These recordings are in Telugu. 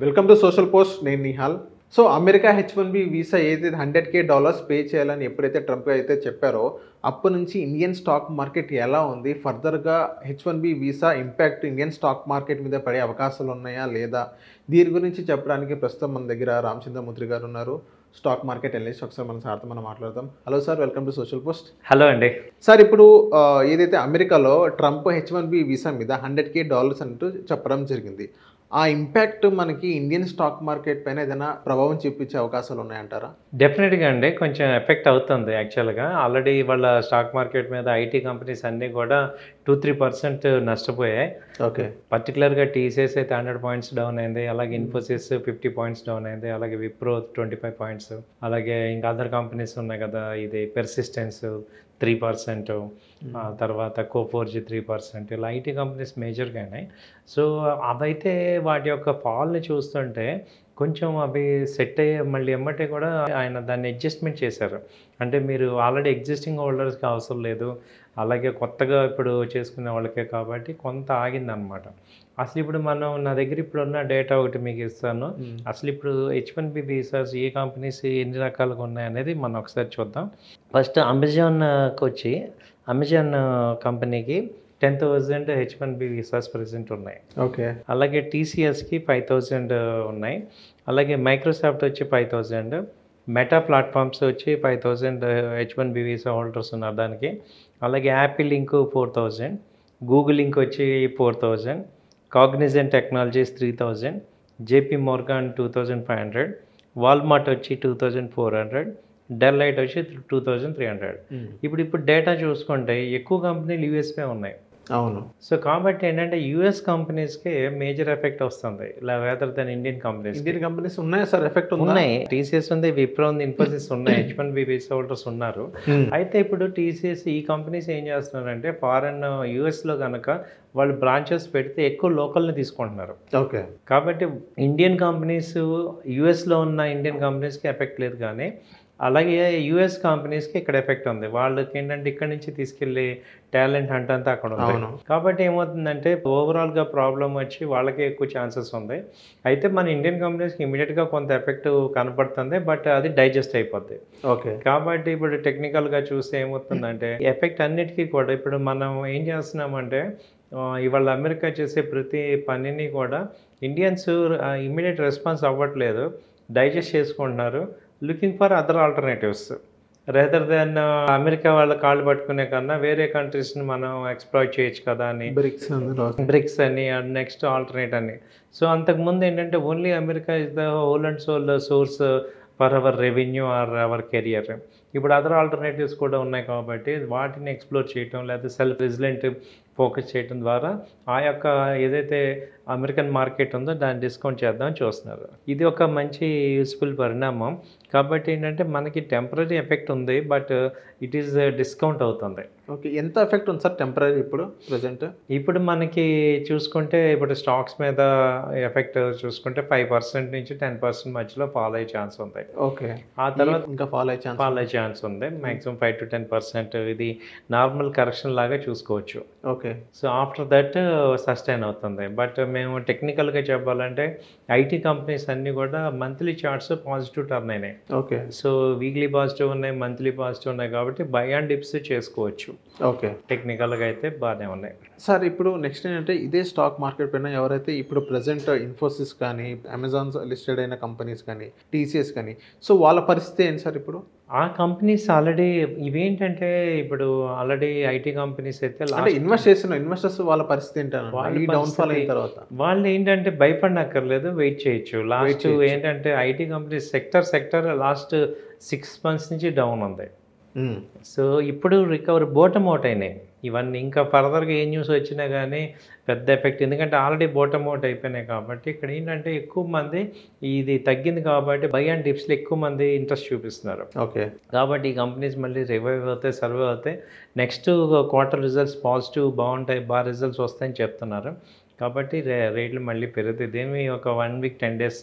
Welcome to social post. నేను Nihal. So America H1B visa ఏదైతే $100,000 పే చేయాలని ఎప్పుడైతే ట్రంప్ అయితే చెప్పారో అప్పటి నుంచి ఇండియన్ స్టాక్ మార్కెట్ ఎలా ఉంది, ఫర్దర్గా H1B visa impact Indian stock market మీద పడే అవకాశాలు ఉన్నాయా లేదా, దీని గురించి చెప్పడానికి ప్రస్తుతం మన దగ్గర రామచంద్రమూర్తి గారు ఉన్నారు, స్టాక్ మార్కెట్ అనలిస్ట్. ఒకసారి మన సార్తో మనం మాట్లాడదాం. Hello sir, welcome to social post. Hello అండి. సార్, ఇప్పుడు ఏదైతే అమెరికాలో ట్రంప్ H1B వీసా మీద $100,000 అంటూ చెప్పడం జరిగింది, ఆ ఇంపాక్ట్ మనకి ఇండియన్ స్టాక్ మార్కెట్ పైన ఏదైనా ప్రభావం చూపించే అవకాశాలు ఉన్నాయంటారా? డెఫినెట్గా అండి, కొంచెం ఎఫెక్ట్ అవుతుంది. యాక్చువల్గా ఆల్రెడీ వాళ్ళ స్టాక్ మార్కెట్ మీద ఐటీ కంపెనీస్ అన్నీ కూడా 2-3% నష్టపోయాయి. ఓకే. పర్టికులర్గా టీసీఎస్ అయితే 100 పాయింట్స్ డౌన్ అయింది, అలాగే ఇన్ఫోసిస్ 50 పాయింట్స్ డౌన్ అయింది, అలాగే విప్రో 25 పాయింట్స్, అలాగే ఇంకా అదర్ కంపెనీస్ ఉన్నాయి కదా, ఇది పెర్సిస్టెన్స్ 3%, తర్వాత కోఫోర్జీ 3%, ఇలా ఐటీ కంపెనీస్ మేజర్గానే. సో అవైతే వాటి యొక్క ఫాల్ని చూస్తుంటే కొంచెం అవి సెట్ అయ్యే మళ్ళీ ఎమ్మటే కూడా ఆయన దాన్ని అడ్జస్ట్మెంట్ చేశారు. అంటే మీరు ఆల్రెడీ ఎగ్జిస్టింగ్ హోల్డర్స్కి అవసరం లేదు, అలాగే కొత్తగా ఇప్పుడు చేసుకునే వాళ్ళకే కాబట్టి కొంత ఆగిందనమాట. అసలు ఇప్పుడు నా దగ్గర ఇప్పుడున్న డేటా ఒకటి మీకు ఇస్తాను. అసలు ఇప్పుడు H1B వీసాస్ ఏ కంపెనీస్ ఎన్ని రకాలుగా ఉన్నాయనేది మనం ఒకసారి చూద్దాం. ఫస్ట్ అమెజాన్ కంపెనీకి 10,000 H1B వీసాస్ ప్రెసెంట్ ఉన్నాయి. ఓకే. అలాగే టీసీఎస్కి 5,000 ఉన్నాయి. అలాగే మైక్రోసాఫ్ట్ వచ్చి 5,000, మెటా ప్లాట్ఫామ్స్ వచ్చి 5,000 H1B వీసా హోల్డర్స్ ఉన్నారు దానికి. అలాగే యాపిల్ ఇంక్ 4,000, గూగుల్ ఇంక్ వచ్చి 4,000, Cognizant technologies 3,000, JP Morgan 2,500, Walmart వచ్చి 2,400, డెల్లైట్ వచ్చి 2,300. ఇప్పుడు డేటా చూసుకుంటే ఎక్కువ కంపెనీలు యూఎస్పే ఉన్నాయి. అవును. సో కాబట్టి ఏంటంటే యూఎస్ కంపెనీస్కి మేజర్ ఎఫెక్ట్ వస్తుంది వేదర్ దెన్ ఇండియన్ కంపెనీస్ ఉన్నాయా సార్? ఎఫెక్ట్ ఉన్నాయి. టీసీఎస్ ఉంది, విప్రో ఉంది, ఇన్ఫోసిస్ ఉన్నాయి, H1B వీసా హోల్డర్స్ ఉన్నారు. అయితే ఇప్పుడు టీసీఎస్ ఈ కంపెనీస్ ఏం చేస్తున్నారంటే ఫారెన్ యూఎస్లో కనుక వాళ్ళు బ్రాంచెస్ పెడితే ఎక్కువ లోకల్ని తీసుకుంటున్నారు. ఓకే. కాబట్టి ఇండియన్ కంపెనీస్ యూఎస్లో ఉన్న ఇండియన్ కంపెనీస్కి ఎఫెక్ట్ లేదు, కానీ అలాగే యూఎస్ కంపెనీస్కి ఇక్కడ ఎఫెక్ట్ ఉంది. వాళ్ళకి ఏంటంటే ఇక్కడ నుంచి తీసుకెళ్ళి టాలెంట్ హంట్ అంతా అక్కడ ఉంది. కాబట్టి ఏమవుతుందంటే ఓవరాల్గా ప్రాబ్లం వచ్చి వాళ్ళకే ఎక్కువ ఛాన్సెస్ ఉంది. అయితే మన ఇండియన్ కంపెనీస్కి ఇమీడియట్గా కొంత ఎఫెక్ట్ కనపడుతుంది, బట్ అది డైజెస్ట్ అయిపోద్ది. ఓకే. కాబట్టి ఇప్పుడు టెక్నికల్గా చూస్తే ఏమవుతుందంటే ఎఫెక్ట్ అన్నిటికీ కూడా ఇప్పుడు మనం ఏం చేస్తున్నామంటే ఇవాళ అమెరికా చేసే ప్రతి పనిని కూడా ఇండియన్స్ ఇమీడియట్ రెస్పాన్స్ అవ్వట్లేదు, డైజెస్ట్ చేసుకుంటున్నారు, looking for other alternatives. Rather than America వాళ్ళ కాళ్ళు పట్టుకునే కన్నా వేరే కంట్రీస్ని మనం ఎక్స్ప్లాయిట్ చేయొచ్చు కదా అని బ్రిక్స్ అని నెక్స్ట్ ఆల్టర్నేట్ అని. సో అంతకుముందు ఏంటంటే only America is the whole and sole source for our revenue or our career. ఇప్పుడు అదర్ ఆల్టర్నేటివ్స్ కూడా ఉన్నాయి కాబట్టి వాటిని ఎక్స్ప్లోర్ చేయటం లేదా సెల్ఫ్ రెసిలెంట్ ఫోకస్ చేయడం ద్వారా ఆ యొక్క ఏదైతే అమెరికన్ మార్కెట్ ఉందో దాన్ని డిస్కౌంట్ చేద్దామని చూస్తున్నారు. ఇది ఒక మంచి యూస్ఫుల్ పరిణామం. కాబట్టి ఏంటంటే మనకి టెంపరీ ఎఫెక్ట్ ఉంది, బట్ ఇట్ ఈస్ డిస్కౌంట్ అవుతుంది. ఓకే. ఎంత ఎఫెక్ట్ ఉంది సార్ టెంపరీ ఇప్పుడు ప్రెసెంట్? ఇప్పుడు మనకి చూసుకుంటే ఇప్పుడు స్టాక్స్ మీద ఎఫెక్ట్ చూసుకుంటే 5% నుంచి 10% మధ్యలో ఫాల్ అయ్యే ఛాన్స్ ఉంది. ఓకే. ఆ తర్వాత ఇంకా ఫాల్ అయ్యే ఛాన్స్ ఉంది. మ్యాక్సిమం 5-10% ఇది నార్మల్ కరెక్షన్ లాగా చూసుకోవచ్చు. Okay. So after that sustain అవుతుంది. బట్ మేము టెక్నికల్గా చెప్పాలంటే ఐటీ కంపెనీస్ అన్నీ కూడా మంత్లీ చార్ట్స్ పాజిటివ్ టర్న్ అయినాయి. ఓకే. సో వీక్లీ పాజిటివ్ ఉన్నాయి, మంత్లీ పాజిటివ్ ఉన్నాయి, కాబట్టి బై అండ్ డిప్స్ చేసుకోవచ్చు. ఓకే. టెక్నికల్గా అయితే బాగానే ఉన్నాయి. సార్, ఇప్పుడు నెక్స్ట్ ఏంటంటే ఇదే స్టాక్ మార్కెట్ పైన ఎవరైతే ఇప్పుడు ప్రజెంట్ ఇన్ఫోసిస్ కానీ, అమెజాన్ లిస్టెడ్ అయిన కంపెనీస్ కానీ, టీసీఎస్ కానీ, సో వాళ్ళ పరిస్థితి ఏంటి సార్ ఇప్పుడు? ఆ కంపెనీస్ ఆల్రెడీ ఇవేంటంటే ఇప్పుడు ఆల్రెడీ ఐటీ కంపెనీస్ అయితే ఇన్వెస్ట్ చేసిన ఇన్వెస్టర్స్ వాళ్ళ పరిస్థితి ఏంటంటే డౌన్ఫాల్ అయిన తర్వాత వాళ్ళు ఏంటంటే భయపడనక్కర్లేదు, వెయిట్ చేయొచ్చు. లాస్ట్ ఏంటంటే IT companies sector last 6 months నుంచి డౌన్ ఉంది. సో ఇప్పుడు రికవరీ బోటమ్ అవుట్ అయినాయి ఇవన్నీ. ఇంకా ఫర్దర్గా ఏ న్యూస్ వచ్చినా కానీ పెద్ద ఎఫెక్ట్, ఎందుకంటే ఆల్రెడీ బోటమ్ అవుట్ అయిపోయినాయి. కాబట్టి ఇక్కడ ఏంటంటే ఎక్కువ మంది ఇది తగ్గింది కాబట్టి బై అండ్ డిప్స్లో ఎక్కువ మంది ఇంట్రెస్ట్ చూపిస్తున్నారు. ఓకే. కాబట్టి ఈ కంపెనీస్ మళ్ళీ రివైవ్ అవుతాయి, సర్వే అవుతాయి. నెక్స్ట్ క్వార్టర్ రిజల్ట్స్ పాజిటివ్ బాగుంటాయి, బాగా రిజల్ట్స్ వస్తాయని చెప్తున్నారు. కాబట్టి రేట్లు మళ్ళీ పెరుగుతాయి. దీని ఒక 1 week 10 days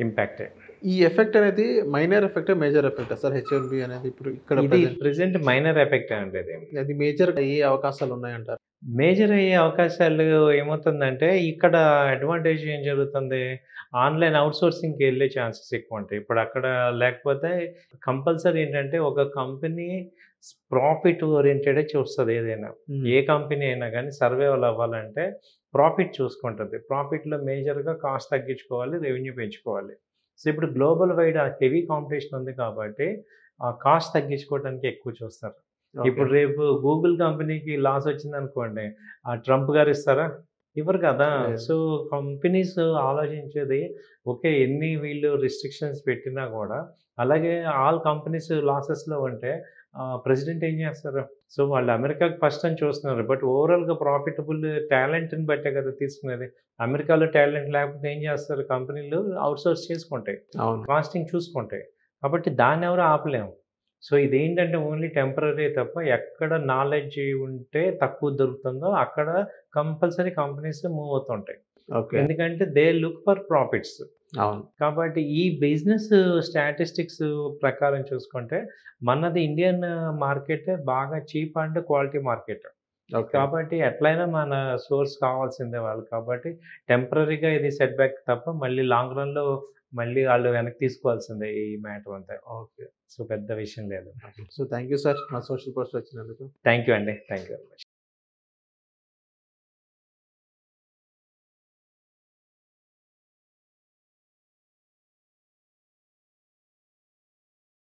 ఇంపాక్టే. ఈ ఎఫెక్ట్ అనేది minor effect, major effect sir? H1B అనేది ఇప్పుడు ఇక్కడ ప్రెసెంట్ మైనర్ ఎఫెక్ట్ అంటే అది మేజర్ అయ్యే అవకాశాలు ఉన్నాయంటారు? మేజర్ అయ్యే అవకాశాలు ఏమవుతుందంటే, ఇక్కడ అడ్వాంటేజ్ ఏం జరుగుతుంది, ఆన్‌లైన్ ఔట్‌సోర్సింగ్‌కి వెళ్ళే ఛాన్సెస్ ఎక్కువుంటాయి. ఇప్పుడు అక్కడ లేకపోతే కంపల్సరీ ఏంటంటే, ఒక కంపెనీ ప్రాఫిట్ ఓరియెంటెడే చూస్తది ఏదైనా. ఏ కంపెనీ అయినా గానీ సర్వైవల్ అవ్వాలంటే ప్రాఫిట్ చూసుకుంటది. ప్రాఫిట్‌లో మేజర్‌గా కాస్ట్ తగ్గించుకోవాలి, రెవెన్యూ పెంచుకోవాలి. సో, ఇప్పుడు గ్లోబల్ వైడ్ హెవీ కాంపిటీషన్ ఉంది కాబట్టి, ఆ కాస్ట్ తగ్గించుకోవడానికి ఎక్కువ చూస్తారు. ఓకే. ఇప్పుడు రేపు గూగుల్ కంపెనీకి లాస్ వచ్చిందనుకోండి, ట్రంప్ గారు ఇస్తారా? ఇవ్వరు కదా! లేదు. సో, కంపెనీస్ ఆలోచించేది ఓకే. ఎన్ని వీళ్ళు రిస్ట్రిక్షన్స్ పెట్టినా గూడా, అలాగే ఆల్ కంపెనీస్ లాసెస్‌లో ఉంటే ప్రెసిడెంట్ ఏం చేస్తారు? సో, వాళ్ళు అమెరికాకి ఫస్ట్ అని చూస్తున్నారు. బట్ ఓవరాల్‌గా ప్రాఫిటబుల్ టాలెంట్‌ని బట్టే కదా తీసుకునేది. అమెరికాలో టాలెంట్ లేకపోతే ఏం చేస్తారు? కంపెనీలు ఔట్‌సోర్స్ చేసుకుంటాయి. అవును. కాస్టింగ్ చూసుకుంటాయి. కాబట్టి దాన్నెవరు ఆపలేము. సో, ఇదేంటంటే ఓన్లీ టెంపరరీ తప్ప ఎక్కడ నాలెడ్జ్ ఉంటే తక్కువ దొరుకుతుందో అక్కడ కంపల్సరీ కంపెనీస్ మూవ్ అవుతుంటాయి. ఓకే. ఎందుకంటే దే లుక్ ఫర్ ప్రాఫిట్స్. అవును. కాబట్టి ఈ బిజినెస్ స్టాటిస్టిక్స్ ప్రకారం చూసుకుంటే మనది ఇండియన్ మార్కెటే బాగా cheap and quality market. Okay. కాబట్టి ఎట్లైనా మన సోర్స్ కావాల్సిందే వాళ్ళు. కాబట్టి టెంపరరీగా ఇది సెట్ బ్యాక్ తప్ప మళ్ళీ లాంగ్ రన్‌లో మళ్ళీ ఆళ్ళు వెనక్కి తీసుకోవాల్సిందే ఈ మ్యాటర్ అంతా. ఓకే. సో, పెద్ద విషయం లేదు. సో, థాంక్ యూ సార్ మా సోషల్ పోస్ట్ వచ్చినందుకు. థాంక్ యూ అండి. Thank you very much.